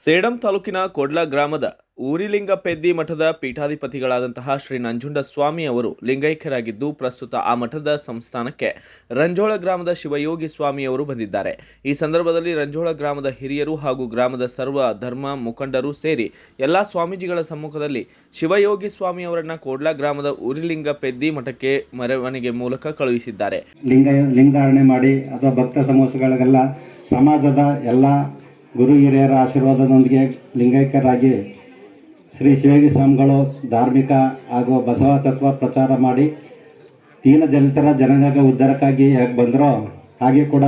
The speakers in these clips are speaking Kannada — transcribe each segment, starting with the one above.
ಸೇಡಂ ತಾಲೂಕಿನ ಕೊಡ್ಲ ಗ್ರಾಮದ ಊರಿಲಿಂಗಪೆದ್ದಿ ಮಠದ ಪೀಠಾಧಿಪತಿಗಳಾದಂತಹ ಶ್ರೀ ನಂಜುಂಡಸ್ವಾಮಿ ಅವರು ಲಿಂಗೈಕ್ಯರಾಗಿದ್ದು, ಪ್ರಸ್ತುತ ಆ ಮಠದ ಸಂಸ್ಥಾನಕ್ಕೆ ರಂಜೋಳ ಗ್ರಾಮದ ಶಿವಯೋಗಿ ಸ್ವಾಮಿ ಅವರು ಬಂದಿದ್ದಾರೆ. ಈ ಸಂದರ್ಭದಲ್ಲಿ ರಂಜೋಳ ಗ್ರಾಮದ ಹಿರಿಯರು ಹಾಗೂ ಗ್ರಾಮದ ಸರ್ವ ಧರ್ಮ ಮುಖಂಡರು ಸೇರಿ ಎಲ್ಲಾ ಸ್ವಾಮೀಜಿಗಳ ಸಮ್ಮುಖದಲ್ಲಿ ಶಿವಯೋಗಿ ಸ್ವಾಮಿ ಅವರನ್ನ ಕೊಡ್ಲ ಗ್ರಾಮದ ಊರಿಲಿಂಗಪೆದ್ದಿ ಮಠಕ್ಕೆ ಮೆರವಣಿಗೆ ಮೂಲಕ ಕಳುಹಿಸಿದ್ದಾರೆ. ಲಿಂಗಾರಣೆ ಮಾಡಿ ಅಥವಾ ಭಕ್ತ ಸಮೂಹಗಳಿಗೆಲ್ಲ ಸಮಾಜದ ಎಲ್ಲ ಗುರು ಹಿರಿಯರ ಆಶೀರ್ವಾದದೊಂದಿಗೆ ಲಿಂಗೈಕ್ಯರಾಗಿ ಶ್ರೀ ಶಿವಯೋಗಿ ಸ್ವಾಮಿಗಳು ಧಾರ್ಮಿಕ ಹಾಗೂ ಬಸವ ತತ್ವ ಪ್ರಚಾರ ಮಾಡಿ ದೀನ ದಲಿತರ ಜನರ ಉದ್ಧಾರಕ್ಕಾಗಿ ಹೇಗೆ ಬಂದರೋ ಹಾಗೆ ಕೂಡ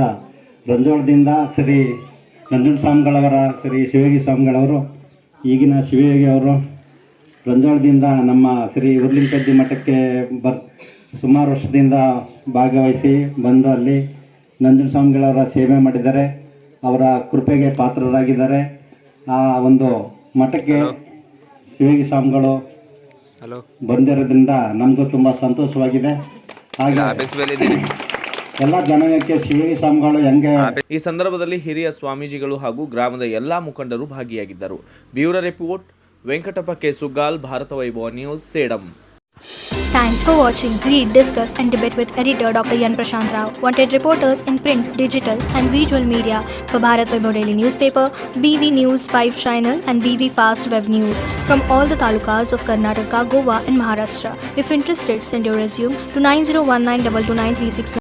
ರಂಜೋಳದಿಂದ ಶ್ರೀ ನಂಜುಂಡ ಸ್ವಾಮಿಗಳವರ ಶ್ರೀ ಶಿವಯೋಗಿ ಸ್ವಾಮಿಗಳವರು ಈಗಿನ ಶಿವಯೋಗಿ ಅವರು ರಂಜೋಳದಿಂದ ನಮ್ಮ ಶ್ರೀ ಊರಿಲಿಂಗಪೆದ್ದಿ ಮಠಕ್ಕೆ ಸುಮಾರು ವರ್ಷದಿಂದ ಭಾಗವಹಿಸಿ ಬಂದು ಅಲ್ಲಿ ನಂಜುಂಡ ಸ್ವಾಮಿಗಳವರ ಸೇವೆ ಮಾಡಿದ್ದಾರೆ. ಅವರ ಕೃಪೆಗೆ ಪಾತ್ರರಾಗಿದ್ದಾರೆ. ಆ ಒಂದು ಮಠಕ್ಕೆ ಶಿವಯೋಗಿ ಸ್ವಾಮಿಗಳು ಬಂದಿರೋದ್ರಿಂದ ನಮಗೂ ತುಂಬ ಸಂತೋಷವಾಗಿದೆ. ಹಾಗೆ ಎಲ್ಲ ಜನಾಂಗಕ್ಕೆ ಶಿವಯೋಗಿ ಸ್ವಾಮಿಗಳು ಹೆಂಗೆ. ಈ ಸಂದರ್ಭದಲ್ಲಿ ಹಿರಿಯ ಸ್ವಾಮೀಜಿಗಳು ಹಾಗೂ ಗ್ರಾಮದ ಎಲ್ಲಾ ಮುಖಂಡರು ಭಾಗಿಯಾಗಿದ್ದರು. Bureau report Venkatappa K Sugal, Bharat Vaibhav News, Sedam. Thanks for watching. Read, discuss and debate with editor Dr. Yan Prashant Rao. Wanted reporters in print, digital and visual media for Bharat Vaibhav Daily Newspaper, BV News 5 Channel and BV Fast Web News from all the talukas of Karnataka, Goa and Maharashtra. If interested, send your resume to 9019229369.